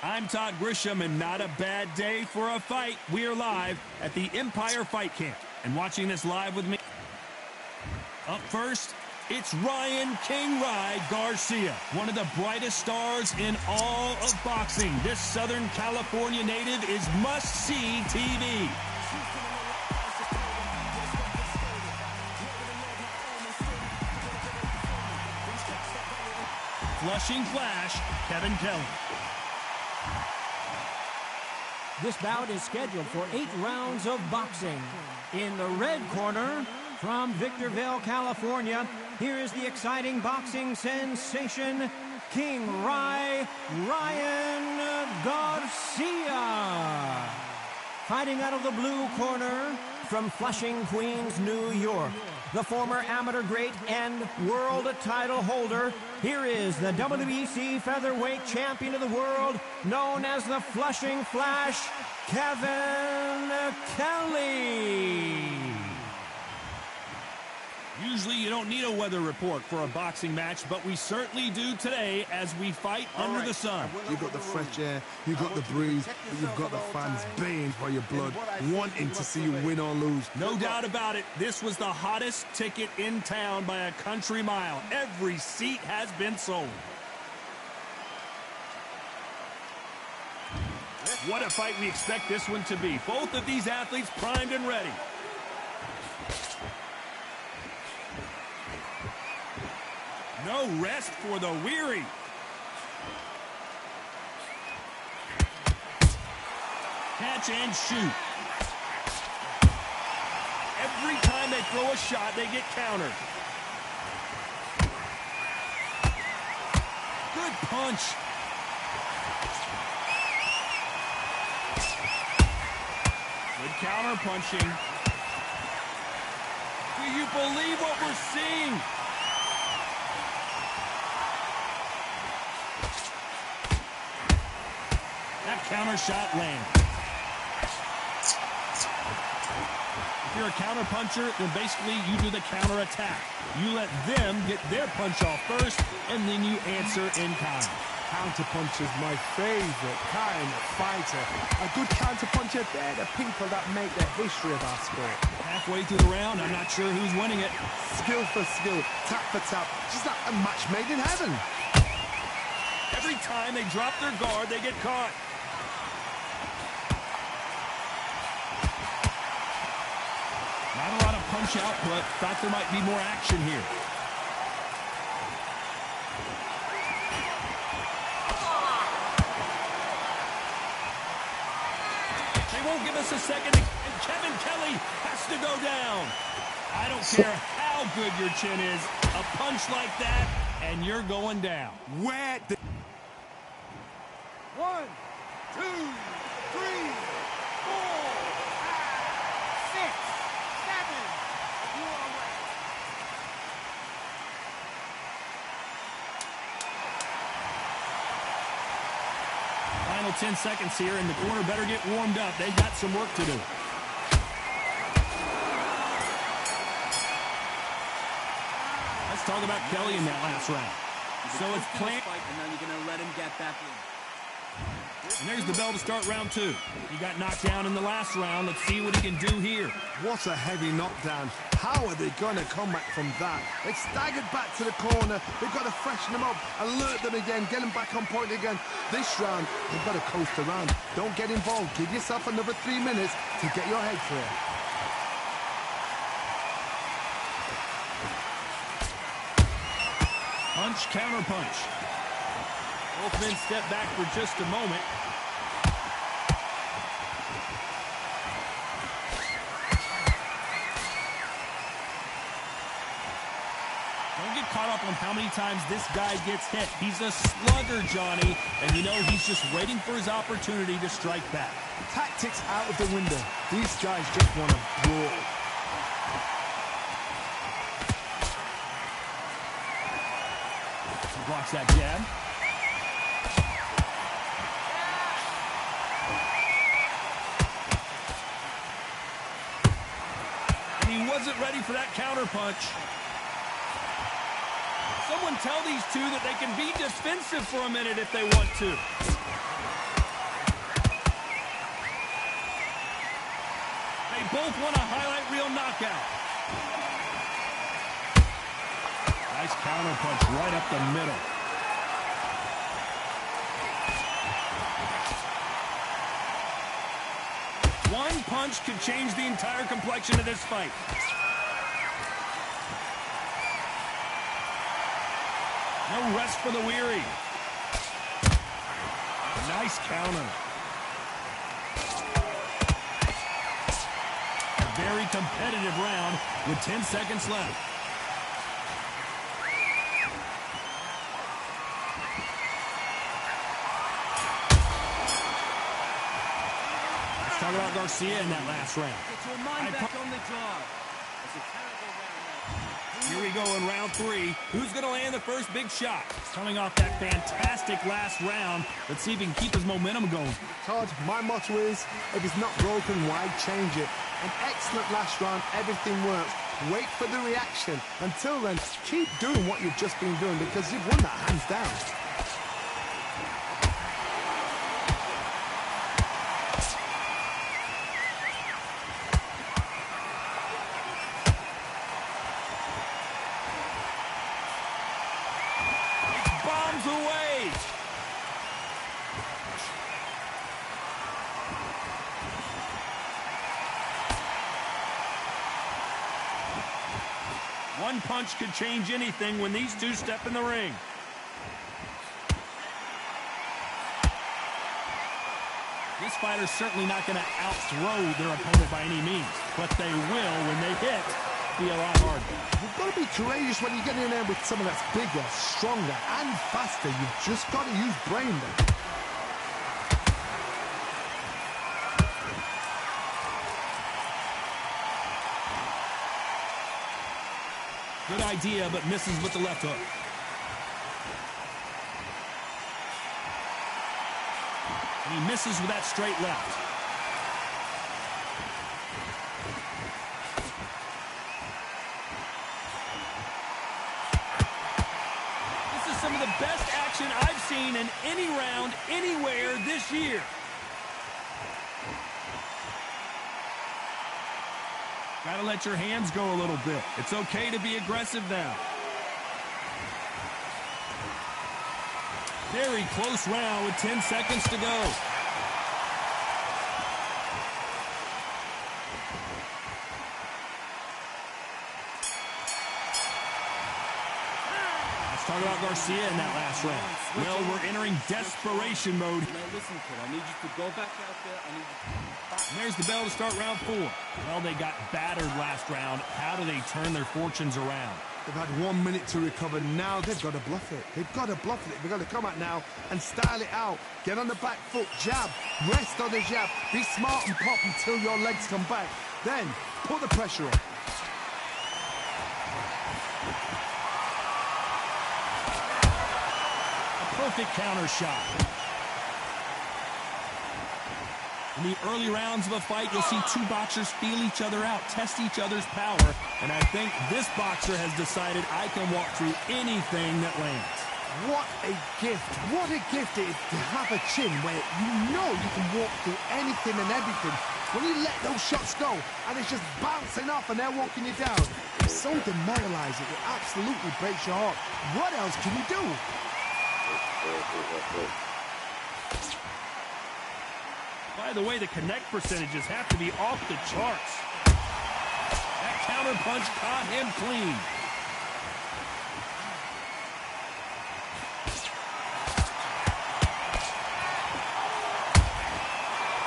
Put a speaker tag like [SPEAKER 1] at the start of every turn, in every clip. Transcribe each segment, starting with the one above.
[SPEAKER 1] I'm Todd Grisham, and not a bad day for a fight. We are live at the Empire Fight Camp, and watching this live with me. Up first, it's Ryan King Rye Garcia, one of the brightest stars in all of boxing. This Southern California native is must-see TV. Flushing Flash, Kevin Kelly.
[SPEAKER 2] This bout is scheduled for 8 rounds of boxing. In the red corner, from Victorville, California, here is the exciting boxing sensation, King Rye, Ryan Garcia. Fighting out of the blue corner, from Flushing, Queens, New York, the former amateur great and world title holder. Here is the WBC featherweight champion of the world, known as the Flushing Flash, Kevin Kelly.
[SPEAKER 1] Usually you don't need a weather report for a boxing match, but we certainly do today as we fight under the sun.
[SPEAKER 3] You've got the fresh air, you've got the breeze, but you've got the fans baying for your blood, wanting to see you win or lose.
[SPEAKER 1] No doubt about it, this was the hottest ticket in town by a country mile. Every seat has been sold. What a fight we expect this one to be. Both of these athletes primed and ready. No rest for the weary. Catch and shoot. Every time they throw a shot, they get countered. Good punch. Good counter punching. Do you believe what we're seeing? That counter shot lands. If you're a counter puncher, then basically you do the counter attack. You let them get their punch off first, and then you answer in kind.
[SPEAKER 3] Counter punch is my favorite kind of fighter. A good counter puncher, they're the people that make the history of our sport.
[SPEAKER 1] Halfway through the round, I'm not sure who's winning it.
[SPEAKER 3] Skill for skill, tap for tap, just like a match made in heaven.
[SPEAKER 1] Every time they drop their guard, they get caught. Not a lot of punch output. Thought there might be more action here. They won't give us a second, and Kevin Kelly has to go down. I don't care how good your chin is. A punch like that, and you're going down.
[SPEAKER 3] Where the...
[SPEAKER 4] 1, 2, 3, 4, 5, 6, 7. You are away.
[SPEAKER 1] Final 10 seconds here, and the corner better get warmed up. They've got some work to do. Let's talk about Kelly in that last round. So it's planned.
[SPEAKER 5] And now you're going to let him get back in.
[SPEAKER 1] And there's the bell to start round 2. He got knocked down in the last round. Let's see what he can do here.
[SPEAKER 3] What a heavy knockdown. How are they going to come back from that? They staggered back to the corner. They've got to freshen them up, alert them again, get them back on point again. This round, they've got to coast around. Don't get involved. Give yourself another 3 minutes to get your head clear.
[SPEAKER 1] Punch, counter punch. Both men step back for just a moment. Don't get caught up on how many times this guy gets hit. He's a slugger, Johnny, and you know he's just waiting for his opportunity to strike back.
[SPEAKER 3] Tactics out of the window. These guys just want to brawl.
[SPEAKER 1] He blocks that jab. And he wasn't ready for that counter punch. Someone tell these two that they can be defensive for a minute if they want to. They both want a highlight reel knockout. Nice counter punch right up the middle. One punch could change the entire complexion of this fight. No rest for the weary. Nice counter. A very competitive round with 10 seconds left. Let's talk about Garcia in that last round.
[SPEAKER 5] Get your mind back on the job. It's a terrible round.
[SPEAKER 1] Here we go in round 3. Who's going to land the first big shot? Coming off that fantastic last round. Let's see if he can keep his momentum going.
[SPEAKER 3] Todd, my motto is, if it's not broken, why change it? An excellent last round, everything works. Wait for the reaction. Until then, keep doing what you've just been doing because you've won that hands down.
[SPEAKER 1] Away. One punch could change anything when these two step in the ring. This fighter's certainly not going to outthrow their opponent by any means, but they will, when they hit, be a lot harder.
[SPEAKER 3] You've got to be courageous when you get in there with someone that's bigger, stronger, and faster. You've just got to use brain there.
[SPEAKER 1] Good idea, but misses with the left hook. And he misses with that straight left. This is some of the best action I've seen in any round, anywhere this year. Gotta let your hands go a little bit. It's okay to be aggressive now. Very close round with 10 seconds to go. Let's talk about Garcia in that last round. Well, we're entering desperation mode.
[SPEAKER 5] Now listen, kid, I need you to go back out there. I need you to
[SPEAKER 1] And there's the bell to start round 4. Well, they got battered last round. How do they turn their fortunes around?
[SPEAKER 3] They've had 1 minute to recover. Now they've got to bluff it. They've got to bluff it. They've got to come out now and style it out. Get on the back foot, jab, rest on the jab. Be smart and pop until your legs come back. Then put the pressure on.
[SPEAKER 1] A perfect counter shot. In the early rounds of a fight, you'll see two boxers feel each other out, test each other's power, and I think this boxer has decided I can walk through anything that lands.
[SPEAKER 3] What a gift. What a gift it is to have a chin where you know you can walk through anything and everything. When you let those shots go and it's just bouncing off and they're walking you down, it's so demoralizing. It absolutely breaks your heart. What else can you do?
[SPEAKER 1] By the way, the connect percentages have to be off the charts. That counter punch caught him clean.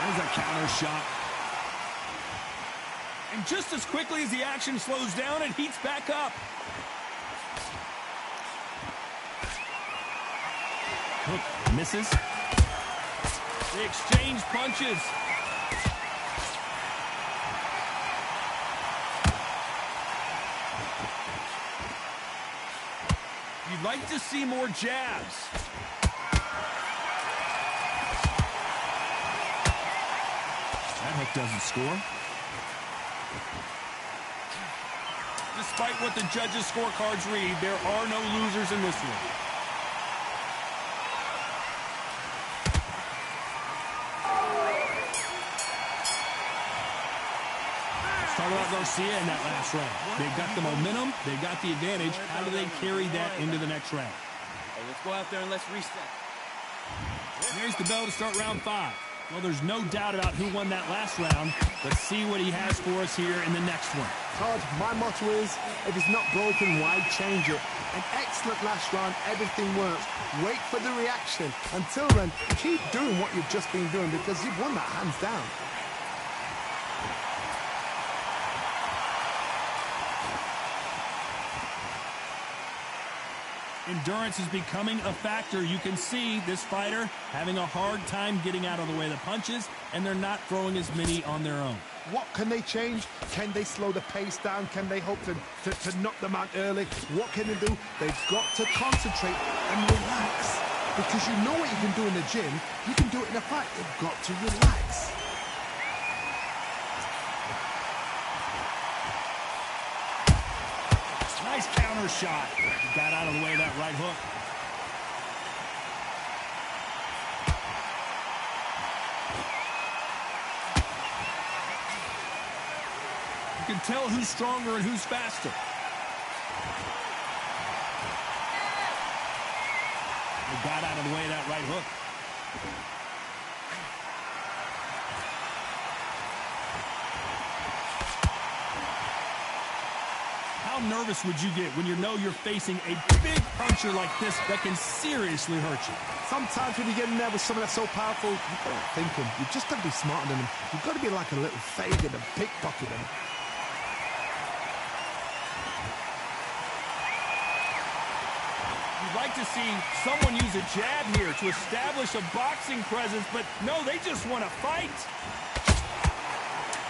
[SPEAKER 1] There's a counter shot. And just as quickly as the action slows down, it heats back up. Hook misses. They exchange punches. You'd like to see more jabs. That hook doesn't score. Despite what the judges' scorecards read, there are no losers in this one. Talk about Garcia in that last round. They've got the momentum. They've got the advantage. How do they carry that into the next round?
[SPEAKER 5] Hey, let's go out there and let's reset.
[SPEAKER 1] There's the bell to start round 5. Well, there's no doubt about who won that last round. Let's see what he has for us here in the next one.
[SPEAKER 3] Todd, my motto is, if it's not broken, why change it? An excellent last round, everything works. Wait for the reaction. Until then, keep doing what you've just been doing because you've won that hands down.
[SPEAKER 1] Endurance is becoming a factor. You can see this fighter having a hard time getting out of the way of the punches, and they're not throwing as many on their own.
[SPEAKER 3] What can they change? Can they slow the pace down? Can they hope to knock them out early? What can they do? They've got to concentrate and relax. Because you know what you can do in the gym, you can do it in a fight. They've got to relax.
[SPEAKER 1] Nice counter shot. Got out of the way of that right hook. You can tell who's stronger and who's faster. He got out of the way of that right hook. How nervous would you get when you know you're facing a big puncher like this that can seriously hurt you?
[SPEAKER 3] Sometimes when you get in there with someone that's so powerful, you've got to think him. You've just got to be smarter than him. You've got to be like a little faggot and pickpocket him.
[SPEAKER 1] You'd like to see someone use a jab here to establish a boxing presence, but no, they just want to fight.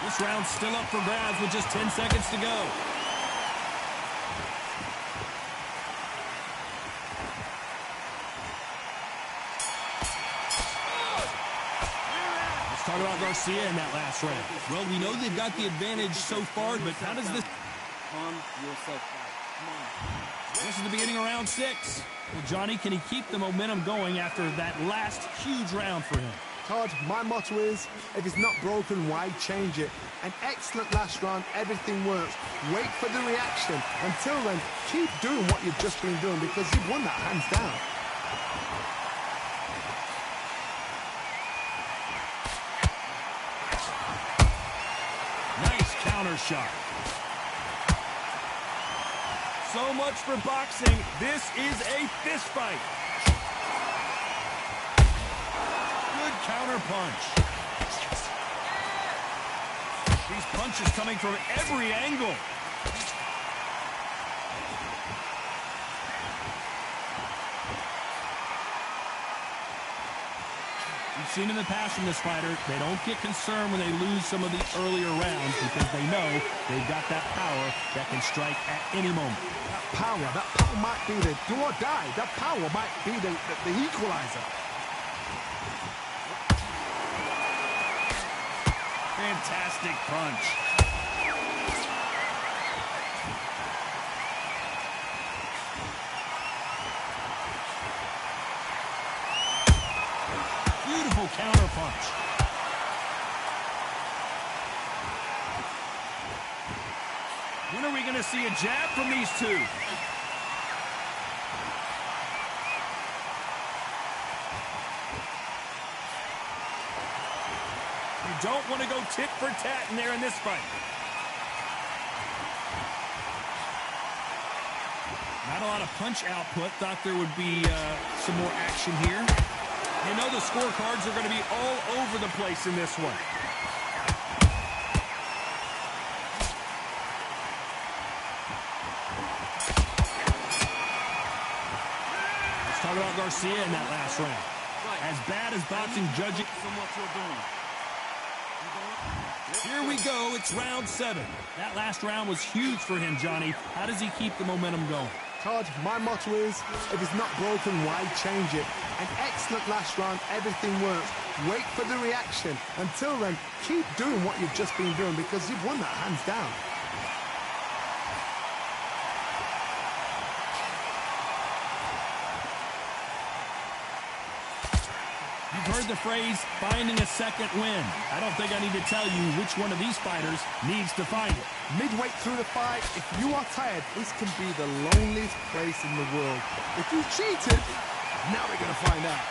[SPEAKER 1] This round's still up for grabs with just 10 seconds to go. Talk about Garcia in that last round. Well, we know they've got the advantage so far, but how does this...
[SPEAKER 5] Calm yourself out. Come on.
[SPEAKER 1] This is the beginning of round 6. Well, Johnny, can he keep the momentum going after that last huge round for him?
[SPEAKER 3] Todd, my motto is, if it's not broken, why change it? An excellent last round, everything works. Wait for the reaction. Until then, keep doing what you've just been doing because you've won that hands down.
[SPEAKER 1] Counter shot. So much for boxing. This is a fist fight. Good counter punch. These punches coming from every angle. We've seen in the past from this fighter, they don't get concerned when they lose some of the earlier rounds because they know they've got that power that can strike at any moment.
[SPEAKER 3] That power might be the do or die. That power might be the equalizer.
[SPEAKER 1] Fantastic punch. Beautiful counter punch. When are we going to see a jab from these two? You don't want to go tit for tat in there in this fight. Not a lot of punch output. Thought there would be some more action here. You know the scorecards are going to be all over the place in this one. Let's talk about Garcia in that last round. As bad as boxing judging. Here we go. It's round 7. That last round was huge for him, Johnny. How does he keep the momentum going?
[SPEAKER 3] Todd, my motto is, if it's not broken, why change it? An excellent last round, everything works. Wait for the reaction. Until then, keep doing what you've just been doing because you've won that hands down.
[SPEAKER 1] You've heard the phrase, finding a second wind. I don't think I need to tell you which one of these fighters needs to find it.
[SPEAKER 3] Midway through the fight, if you are tired, this can be the loneliest place in the world. If you cheated, now we're going to find out.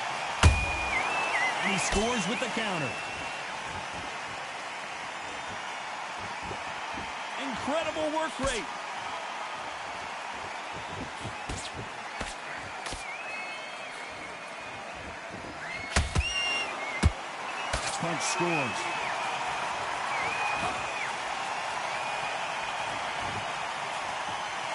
[SPEAKER 1] And he scores with the counter. Incredible work rate. Punch scores.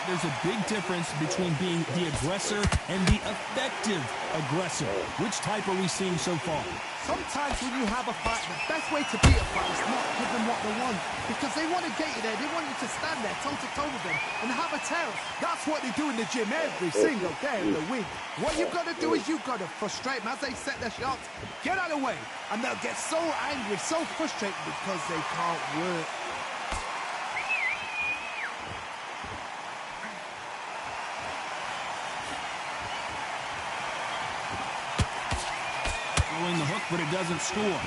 [SPEAKER 1] There's a big difference between being the aggressor and the effective aggressor. Which type are we seeing so far?
[SPEAKER 3] Sometimes when you have a fight, the best way to beat a fight is not give them what they want. Because they want to get you there. They want you to stand there toe-to-toe with them and have a tell. That's what they do in the gym every single day of the week. What you've got to do is you've got to frustrate them as they set their shots. Get out of the way. And they'll get so angry, so frustrated because they can't work.
[SPEAKER 1] Throwing the hook, but it doesn't score.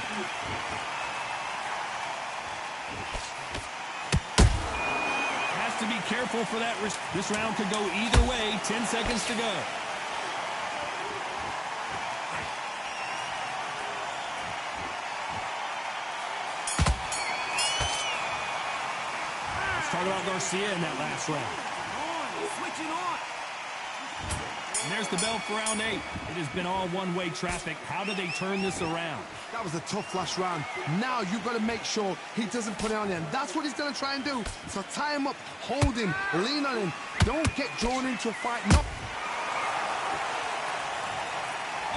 [SPEAKER 1] Has to be careful for that. This round could go either way. 10 seconds to go. Let's talk about Garcia in that last round.
[SPEAKER 5] Switching on.
[SPEAKER 1] And there's the bell for round 8. It has been all one-way traffic. How do they turn this around?
[SPEAKER 3] That was a tough last round. Now you've got to make sure he doesn't put it on him. That's what he's going to try and do. So tie him up, hold him, lean on him. Don't get drawn into a fight. No.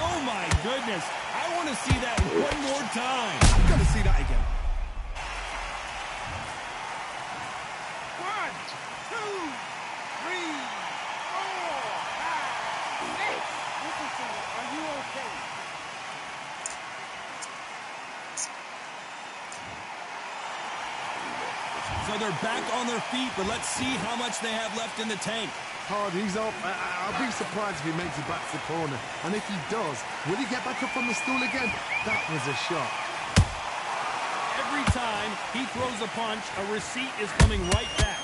[SPEAKER 1] Oh, my goodness. I want to see that one more time.
[SPEAKER 3] I've got to see that again.
[SPEAKER 4] 1, 2, 3, 4, 5, 6. Listen to me. Are you okay?
[SPEAKER 1] So they're back on their feet, but let's see how much they have left in the tank.
[SPEAKER 3] Hard, he's up. I'll be surprised if he makes it back to the corner. And if he does, will he get back up on the stool again? That was a shot.
[SPEAKER 1] Every time he throws a punch, a receipt is coming right back.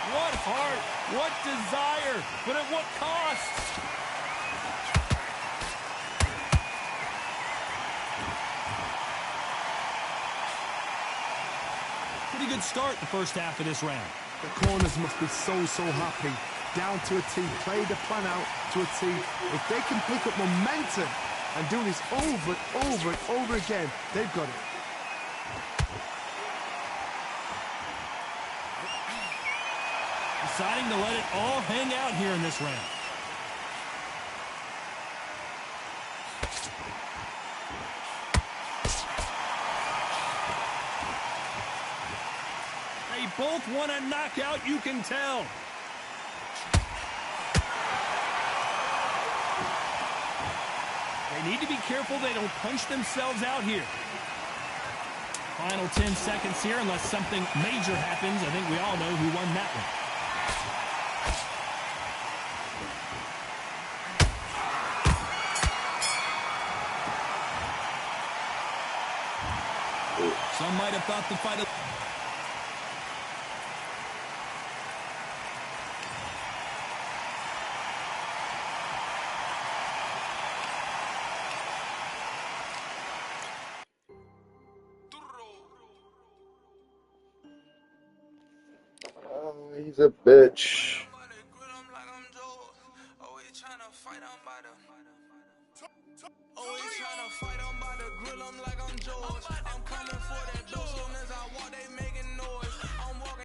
[SPEAKER 1] What heart, what desire, but at what cost? Pretty good start the first half of this round.
[SPEAKER 3] The corners must be so happy. Down to a T. Play the plan out to a T. If they can pick up momentum and do this over and over and over again, they've got it.
[SPEAKER 1] Deciding to let it all hang out here in this round. They both want a knockout, you can tell. They need to be careful they don't punch themselves out here. Final 10 seconds here, unless something major happens. I think we all know who won that one. Some might have thought the fight...
[SPEAKER 6] He's a bitch.
[SPEAKER 7] Always tryna fight, I'm about to grill 'em like I'm George. I'm coming for that dough soon as I walk, they make